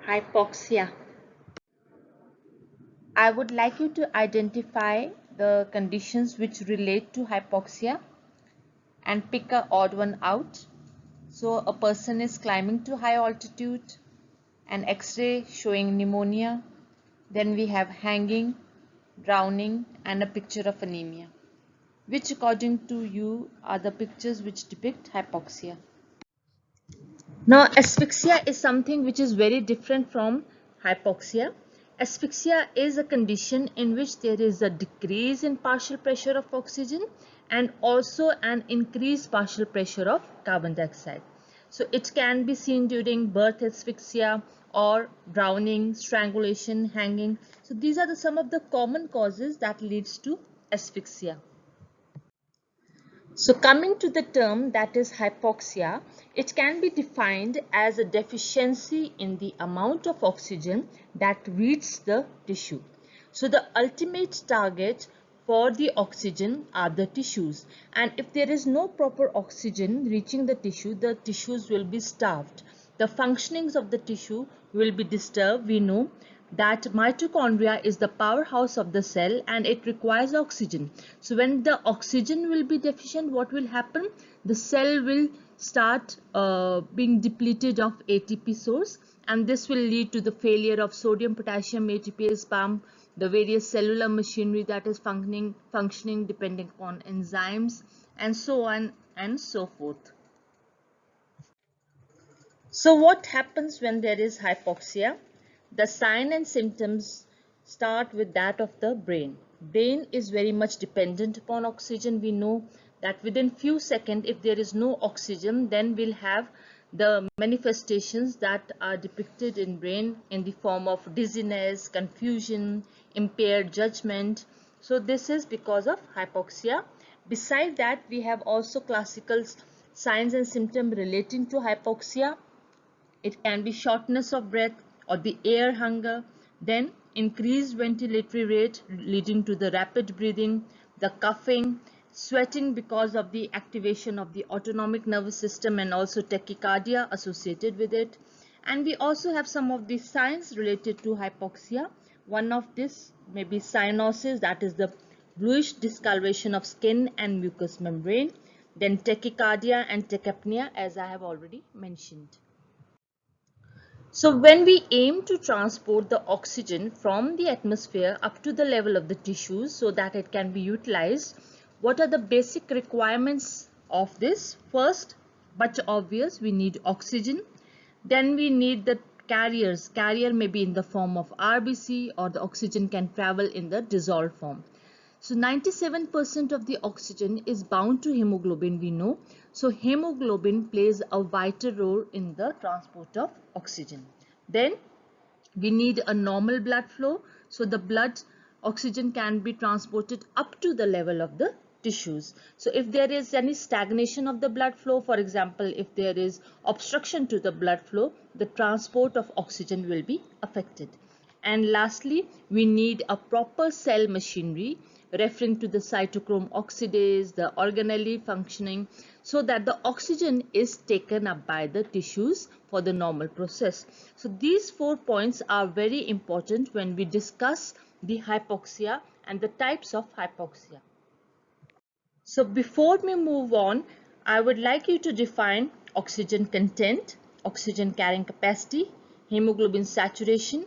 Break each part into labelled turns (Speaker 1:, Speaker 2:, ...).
Speaker 1: Hypoxia. I would like you to identify the conditions which relate to hypoxia and pick a odd one out. So a person is climbing to high altitude, an X-ray showing pneumonia, then we have hanging, drowning and a picture of anemia. Which according to you are the pictures which depict hypoxia? Now, asphyxia is something which is very different from hypoxia. Asphyxia is a condition in which there is a decrease in partial pressure of oxygen and also an increased partial pressure of carbon dioxide. So it can be seen during birth asphyxia or drowning, strangulation, hanging. So these are some of the common causes that leads to asphyxia. So coming to the term that is hypoxia, it can be defined as a deficiency in the amount of oxygen that reaches the tissue. So the ultimate target for the oxygen are the tissues, and if there is no proper oxygen reaching the tissues will be starved. The functionings of the tissue will be disturbed. We know that mitochondria is the powerhouse of the cell and it requires oxygen. So when the oxygen will be deficient, what will happen? The cell will start being depleted of ATP source, and this will lead to the failure of sodium potassium ATPase pump, the various cellular machinery that is functioning depending upon enzymes, and so on and so forth. So what happens when there is hypoxia? The sign and symptoms start with that of the brain. Brain is very much dependent upon oxygen. We know that within few seconds, if there is no oxygen, then we'll have the manifestations that are depicted in brain in the form of dizziness, confusion, impaired judgment. So this is because of hypoxia. Beside that, we have also classical signs and symptoms relating to hypoxia. It can be shortness of breath or the air hunger, then increased ventilatory rate leading to the rapid breathing, the coughing, sweating because of the activation of the autonomic nervous system and also tachycardia associated with it. And we also have some of the signs related to hypoxia. One of this may be cyanosis, that is the bluish discoloration of skin and mucous membrane, then tachycardia and tachypnea, as I have already mentioned. So when we aim to transport the oxygen from the atmosphere up to the level of the tissues so that it can be utilized, what are the basic requirements of this? First, but obvious, we need oxygen. Then we need the carriers. Carrier may be in the form of RBC, or the oxygen can travel in the dissolved form. So 97% of the oxygen is bound to hemoglobin, we know. So hemoglobin plays a vital role in the transport of oxygen. Then we need a normal blood flow. So the blood oxygen can be transported up to the level of the tissues. So if there is any stagnation of the blood flow, for example, if there is obstruction to the blood flow, the transport of oxygen will be affected. And lastly, we need a proper cell machinery referring to the cytochrome oxidase, the organelle functioning, so that the oxygen is taken up by the tissues for the normal process. So these 4 points are very important when we discuss the hypoxia and the types of hypoxia. So before we move on, I would like you to define oxygen content, oxygen carrying capacity, hemoglobin saturation,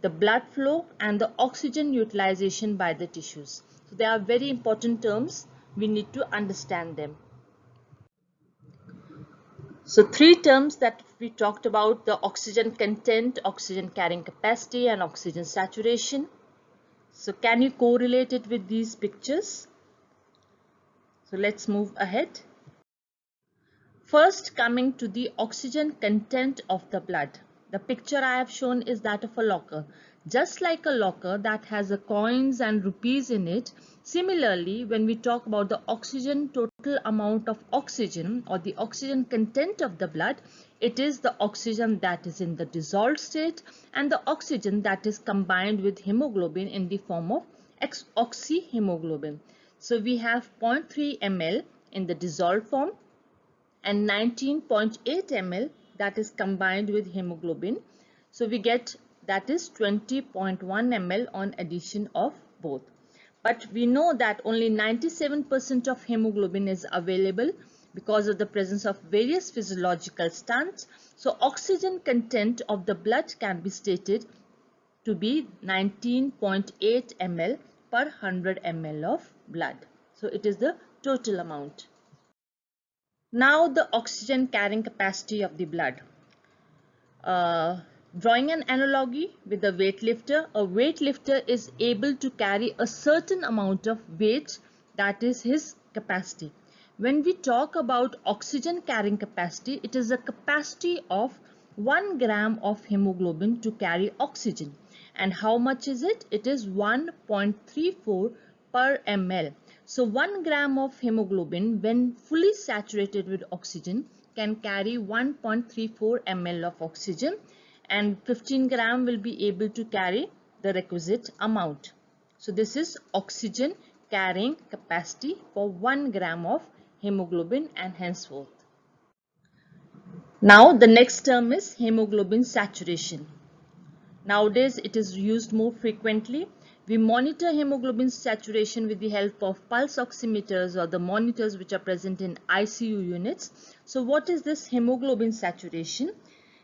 Speaker 1: the blood flow and the oxygen utilization by the tissues. So they are very important terms. We need to understand them. So 3 terms that we talked about: the oxygen content, oxygen carrying capacity and oxygen saturation. So can you correlate it with these pictures? So let's move ahead. First, coming to the oxygen content of the blood. The picture I have shown is that of a locker. Just like a locker that has a coins and rupees in it, similarly, when we talk about the oxygen, total amount of oxygen or the oxygen content of the blood, it is the oxygen that is in the dissolved state and the oxygen that is combined with hemoglobin in the form of oxyhemoglobin. So we have 0.3 ml in the dissolved form and 19.8 ml that is combined with hemoglobin. So we get that is 20.1 ml on addition of both. But we know that only 97% of hemoglobin is available because of the presence of various physiological stunts. So oxygen content of the blood can be stated to be 19.8 ml per 100 ml of blood. So it is the total amount. Now the oxygen carrying capacity of the blood. Drawing an analogy with a weightlifter is able to carry a certain amount of weight, that is his capacity. When we talk about oxygen carrying capacity, it is a capacity of 1 gram of hemoglobin to carry oxygen. And how much is it? It is 1.34 per ml. So 1 gram of hemoglobin, when fully saturated with oxygen, can carry 1.34 ml of oxygen, and 15 gram will be able to carry the requisite amount. So this is oxygen carrying capacity for 1 gram of hemoglobin and henceforth. Now the next term is hemoglobin saturation. Nowadays it is used more frequently. We monitor hemoglobin saturation with the help of pulse oximeters or the monitors which are present in ICU units. So what is this hemoglobin saturation?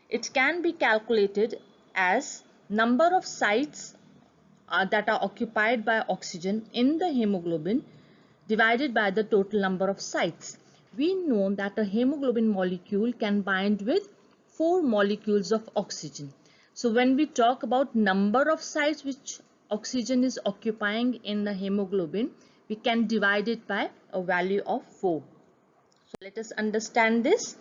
Speaker 1: It can be calculated as number of sites that are occupied by oxygen in the hemoglobin divided by the total number of sites. We know that a hemoglobin molecule can bind with 4 molecules of oxygen. So when we talk about number of sites which oxygen is occupying in the hemoglobin, we can divide it by a value of 4. So let us understand this.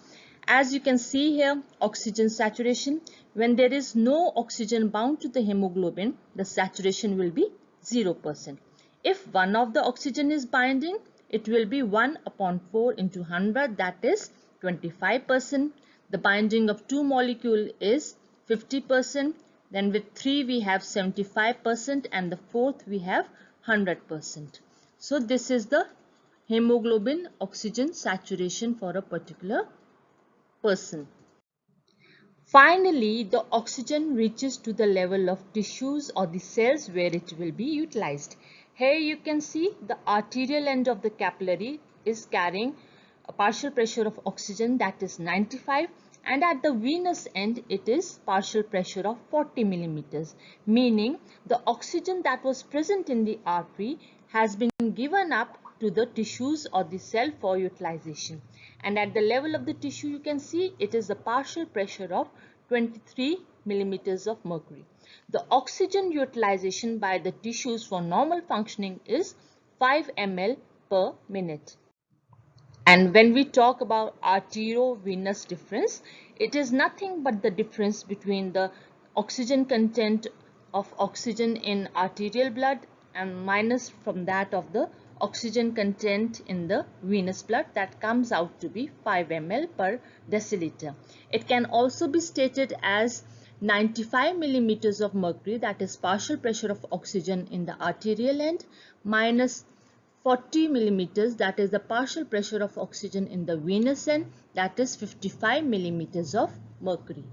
Speaker 1: As you can see here, oxygen saturation. When there is no oxygen bound to the hemoglobin, the saturation will be 0%. If one of the oxygen is binding, it will be 1 upon 4 into 100, that is 25%. The binding of 2 molecule is 50%. Then with 3 we have 75% and the fourth we have 100%. So this is the hemoglobin oxygen saturation for a particular person. Finally, the oxygen reaches to the level of tissues or the cells where it will be utilized. Here you can see the arterial end of the capillary is carrying a partial pressure of oxygen, that is 95, and at the venous end it is partial pressure of 40 millimeters, meaning the oxygen that was present in the artery has been given up to the tissues or the cell for utilization. And at the level of the tissue you can see it is a partial pressure of 23 millimeters of mercury. The oxygen utilization by the tissues for normal functioning is 5 ml per minute. And when we talk about arteriovenous difference, it is nothing but the difference between the oxygen content of oxygen in arterial blood and minus from that of the oxygen content in the venous blood, that comes out to be 5 ml per deciliter. It can also be stated as 95 millimeters of mercury, that is partial pressure of oxygen in the arterial end, minus 40 millimeters, that is the partial pressure of oxygen in the venous end, that is 55 millimeters of mercury.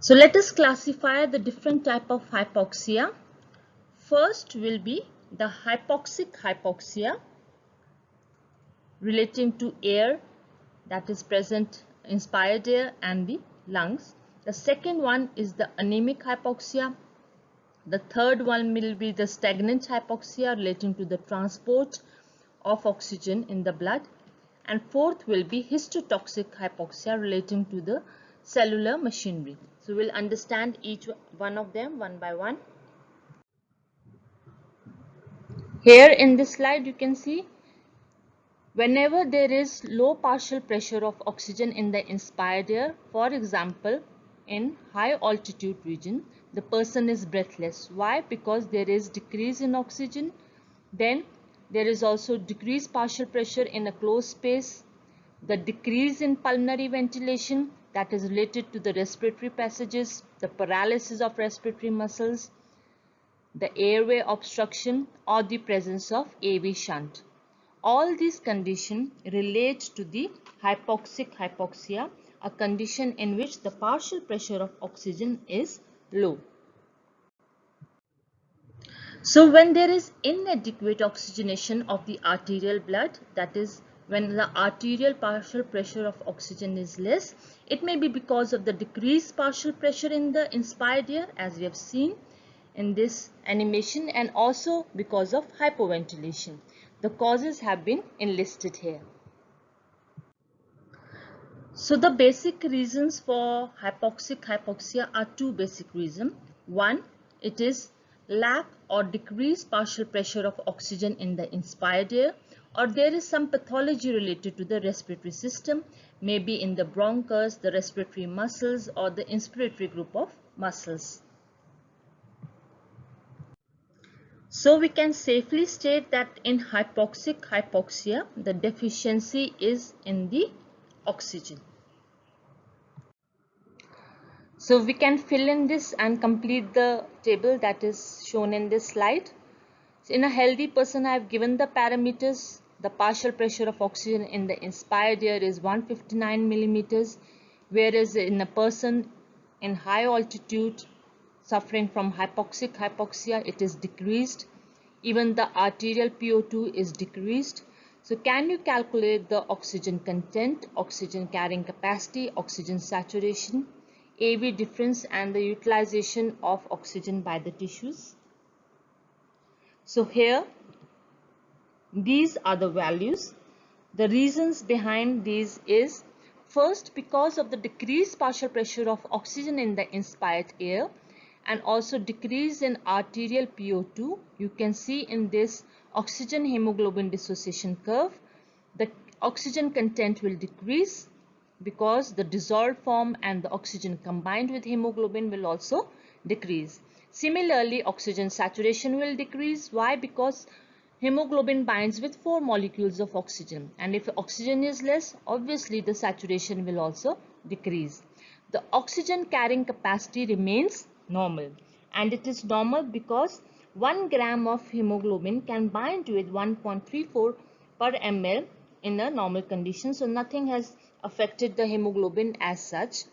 Speaker 1: So let us classify the different type of hypoxia. First will be the hypoxic hypoxia relating to air that is present, inspired air and the lungs. The second one is the anemic hypoxia. The third one will be the stagnant hypoxia relating to the transport of oxygen in the blood. And fourth will be histotoxic hypoxia relating to the cellular machinery. So we'll understand each one of them one by one. Here in this slide you can see whenever there is low partial pressure of oxygen in the inspired air, for example in high altitude region, the person is breathless. Why? Because there is decrease in oxygen. Then there is also decreased partial pressure in a closed space, the decrease in pulmonary ventilation, that is related to the respiratory passages, the paralysis of respiratory muscles, the airway obstruction, or the presence of AV shunt. All these conditions relate to the hypoxic hypoxia, a condition in which the partial pressure of oxygen is low. So when there is inadequate oxygenation of the arterial blood, that is when the arterial partial pressure of oxygen is less, it may be because of the decreased partial pressure in the inspired air, as we have seen in this animation, and also because of hypoventilation. The causes have been enlisted here. So the basic reasons for hypoxic hypoxia are two basic reasons. One, it is lack or decreased partial pressure of oxygen in the inspired air, or there is some pathology related to the respiratory system, maybe in the bronchus, the respiratory muscles, or the inspiratory group of muscles. So we can safely state that in hypoxic hypoxia, the deficiency is in the oxygen. So we can fill in this and complete the table that is shown in this slide. So in a healthy person, I have given the parameters. The partial pressure of oxygen in the inspired air is 159 millimeters, whereas in a person in high altitude suffering from hypoxic hypoxia, it is decreased. Even the arterial PO2 is decreased. So can you calculate the oxygen content, oxygen carrying capacity, oxygen saturation, AV difference, and the utilization of oxygen by the tissues? So here, these are the values. The reasons behind these is, first, because of the decreased partial pressure of oxygen in the inspired air, and also decrease in arterial PO2. You can see in this oxygen hemoglobin dissociation curve, the oxygen content will decrease because the dissolved form and the oxygen combined with hemoglobin will also decrease. Similarly, oxygen saturation will decrease. Why? Because hemoglobin binds with 4 molecules of oxygen, and if oxygen is less, obviously the saturation will also decrease. The oxygen carrying capacity remains normal, and it is normal because 1 gram of hemoglobin can bind with 1.34 per ml in a normal condition, so nothing has affected the hemoglobin as such.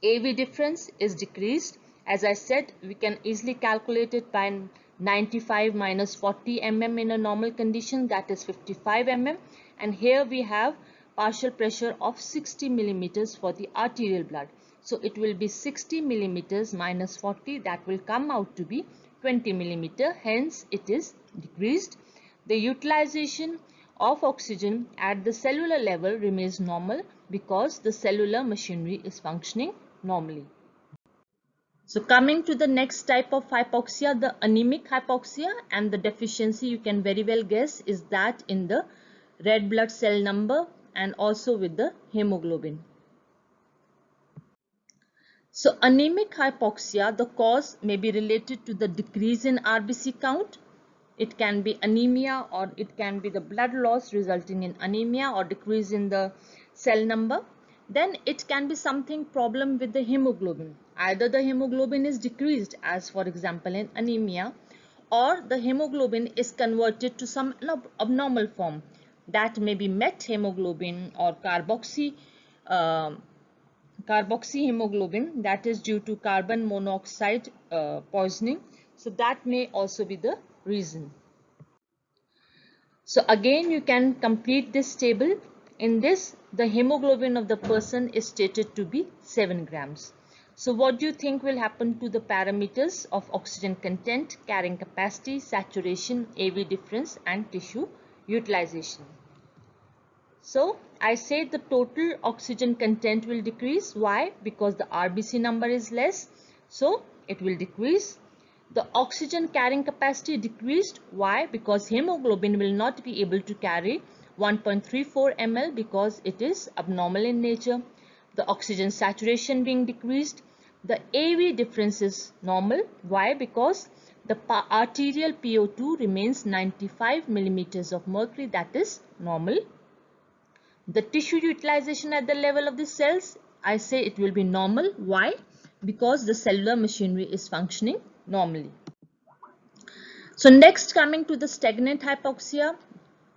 Speaker 1: AV difference is decreased. As I said, we can easily calculate it by 95 minus 40 mm in a normal condition, that is 55 mm, and here we have partial pressure of 60 millimeters for the arterial blood. So it will be 60 millimeters minus 40, that will come out to be 20 millimeter, hence it is decreased. The utilization of oxygen at the cellular level remains normal because the cellular machinery is functioning normally. So coming to the next type of hypoxia, the anemic hypoxia, and the deficiency you can very well guess is that in the red blood cell number and also with the hemoglobin. So anemic hypoxia, the cause may be related to the decrease in RBC count. It can be anemia, or it can be the blood loss resulting in anemia or decrease in the cell number. Then it can be something problem with the hemoglobin. Either the hemoglobin is decreased, as for example in anemia, or the hemoglobin is converted to some abnormal form. That may be methemoglobin or carboxyhemoglobin, that is due to carbon monoxide poisoning. So that may also be the reason. So again, you can complete this table. In this, the hemoglobin of the person is stated to be 7 grams. So what do you think will happen to the parameters of oxygen content, carrying capacity, saturation, AV difference, and tissue utilization? So I say the total oxygen content will decrease. Why? Because the RBC number is less, so it will decrease. The oxygen carrying capacity decreased. Why? Because hemoglobin will not be able to carry 1.34 ml because it is abnormal in nature. The oxygen saturation being decreased. The AV difference is normal. Why? Because the arterial PO2 remains 95 millimeters of mercury, that is normal. The tissue utilization at the level of the cells I say it will be normal. Why? Because the cellular machinery is functioning normally. So next, coming to the stagnant hypoxia,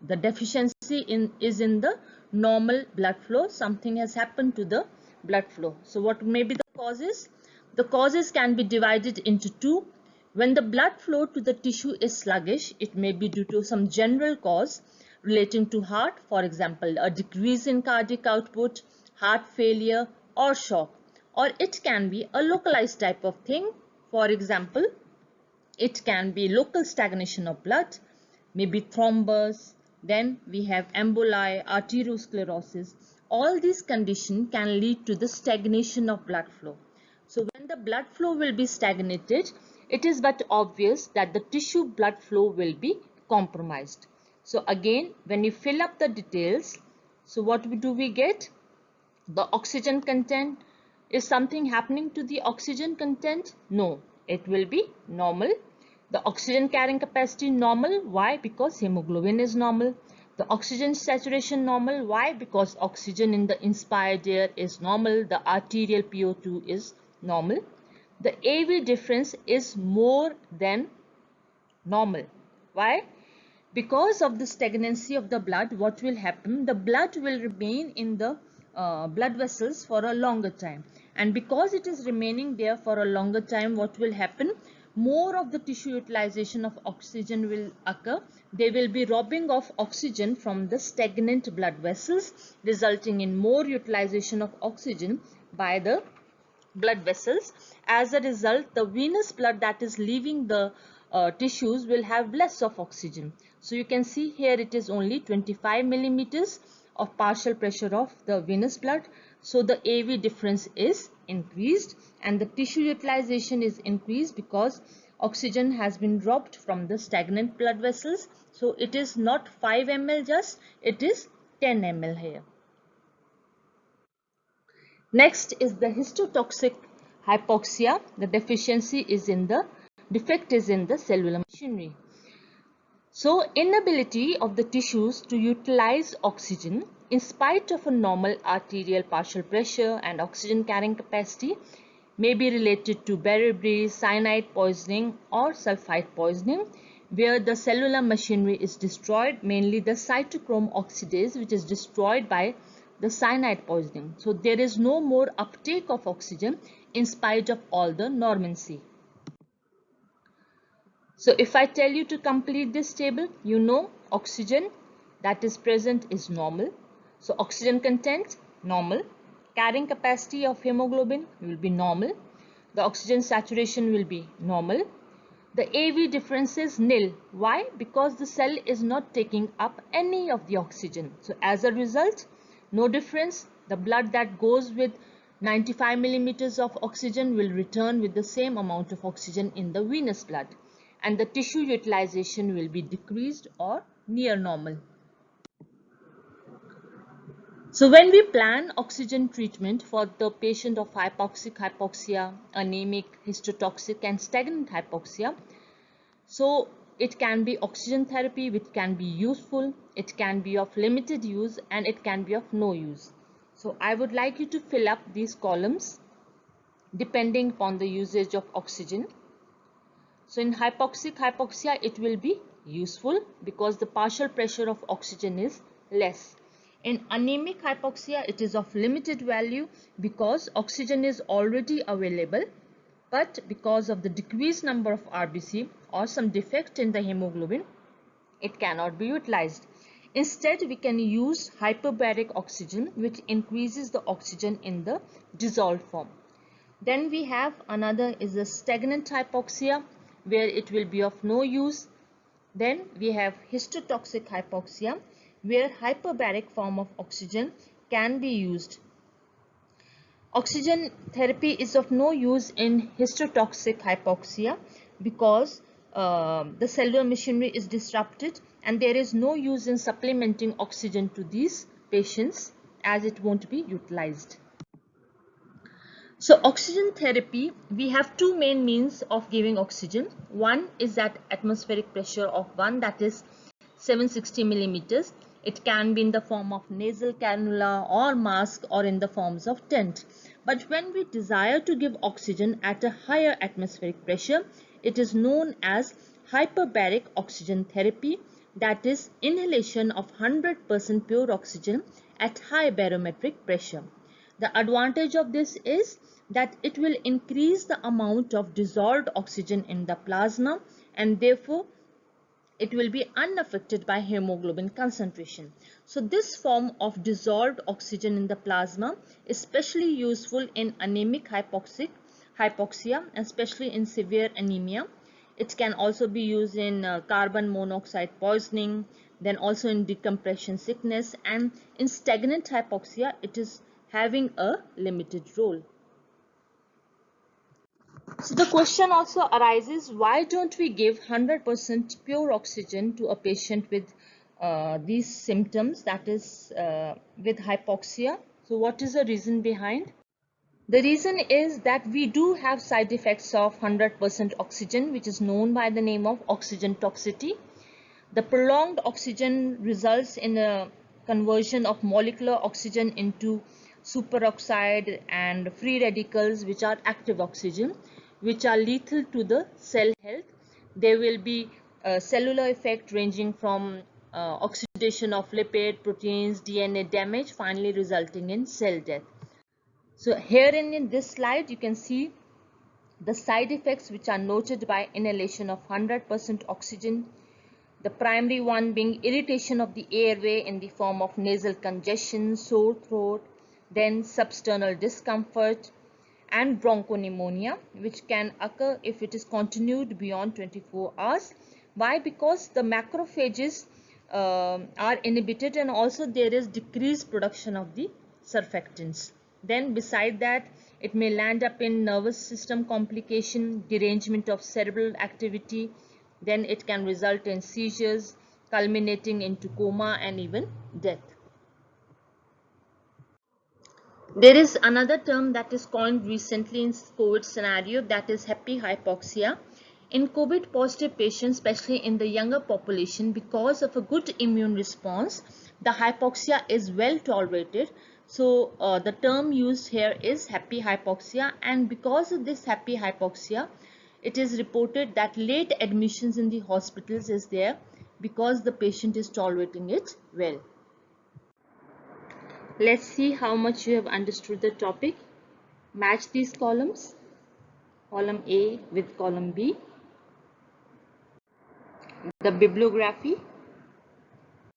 Speaker 1: the deficiency is in the normal blood flow. Something has happened to the blood flow. So what may be the causes? The causes can be divided into two. When the blood flow to the tissue is sluggish, it may be due to some general cause relating to heart, for example, a decrease in cardiac output, heart failure, or shock. Or it can be a localized type of thing. For example, it can be local stagnation of blood, maybe thrombus, then we have emboli, arteriosclerosis. All these conditions can lead to the stagnation of blood flow. So when the blood flow will be stagnated, it is but obvious that the tissue blood flow will be compromised. So again, when you fill up the details, so what do we get? The oxygen content. Is something happening to the oxygen content? No, it will be normal. The oxygen carrying capacity normal. Why? Because hemoglobin is normal. The oxygen saturation normal. Why? Because oxygen in the inspired air is normal. The arterial PO2 is normal. The AV difference is more than normal. Why? Because of the stagnancy of the blood, what will happen? The blood will remain in the blood vessels for a longer time, and because it is remaining there for a longer time, what will happen? More of the tissue utilization of oxygen will occur. They will be robbing of oxygen from the stagnant blood vessels, resulting in more utilization of oxygen by the blood vessels. As a result, the venous blood that is leaving the tissues will have less of oxygen. So you can see here it is only 25 millimeters of partial pressure of the venous blood. So the AV difference is increased and the tissue utilization is increased because oxygen has been robbed from the stagnant blood vessels. So it is not 5 ml just, it is 10 ml here. Next is the histotoxic hypoxia. The defect is in the cellular machinery. So inability of the tissues to utilize oxygen in spite of a normal arterial partial pressure and oxygen carrying capacity may be related to beriberi, cyanide poisoning or sulfite poisoning, where the cellular machinery is destroyed, mainly the cytochrome oxidase, which is destroyed by the cyanide poisoning. So there is no more uptake of oxygen in spite of all the normancy. So if I tell you to complete this table, you know oxygen that is present is normal. So oxygen content normal, carrying capacity of hemoglobin will be normal, the oxygen saturation will be normal, the AV difference is nil. Why? Because the cell is not taking up any of the oxygen. So as a result, no difference. The blood that goes with 95 millimeters of oxygen will return with the same amount of oxygen in the venous blood, and the tissue utilization will be decreased or near normal. So when we plan oxygen treatment for the patient of hypoxic hypoxia, anemic, histotoxic and stagnant hypoxia, so it can be oxygen therapy which can be useful, it can be of limited use and it can be of no use. So I would like you to fill up these columns depending upon the usage of oxygen. So in hypoxic hypoxia it will be useful because the partial pressure of oxygen is less. In anemic hypoxia it is of limited value because oxygen is already available, but because of the decreased number of RBC or some defect in the hemoglobin, it cannot be utilized. Instead, we can use hyperbaric oxygen, which increases the oxygen in the dissolved form. Then we have another is a stagnant hypoxia, where it will be of no use. Then we have histotoxic hypoxia, where hyperbaric form of oxygen can be used. Oxygen therapy is of no use in histotoxic hypoxia because the cellular machinery is disrupted and there is no use in supplementing oxygen to these patients as it won't be utilized. So oxygen therapy, we have two main means of giving oxygen. One is at atmospheric pressure of 1, that is 760 millimeters. It can be in the form of nasal cannula or mask or in the forms of tent. But when we desire to give oxygen at a higher atmospheric pressure, it is known as hyperbaric oxygen therapy, that is inhalation of 100% pure oxygen at high barometric pressure. The advantage of this is that it will increase the amount of dissolved oxygen in the plasma, and therefore it will be unaffected by hemoglobin concentration. So this form of dissolved oxygen in the plasma is especially useful in anemic hypoxia, especially in severe anemia. It can also be used in carbon monoxide poisoning, then also in decompression sickness, and in stagnant hypoxia it is having a limited role. So the question also arises, why don't we give 100% pure oxygen to a patient with these symptoms, that is with hypoxia? So what is the reason behind? The reason is that we do have side effects of 100% oxygen, which is known by the name of oxygen toxicity. The prolonged oxygen results in a conversion of molecular oxygen into superoxide and free radicals, which are active oxygen, which are lethal to the cell health. There will be a cellular effect ranging from oxidation of lipid, proteins, DNA damage, finally resulting in cell death. So here in this slide, you can see the side effects which are noted by inhalation of 100% oxygen. The primary one being irritation of the airway in the form of nasal congestion, sore throat, then substernal discomfort, and bronchopneumonia, which can occur if it is continued beyond 24 hours. Why? Because the macrophages are inhibited, and also there is decreased production of the surfactants. Then beside that, it may land up in nervous system complication, derangement of cerebral activity. Then it can result in seizures, culminating into coma and even death. There is another term that is coined recently in COVID scenario, that is happy hypoxia. In COVID positive patients, especially in the younger population, because of a good immune response, the hypoxia is well tolerated. So the term used here is happy hypoxia, and because of this happy hypoxia, it is reported that late admissions in the hospitals is there because the patient is tolerating it well. Let's see how much you have understood the topic. Match these columns, column A with column B. The bibliography,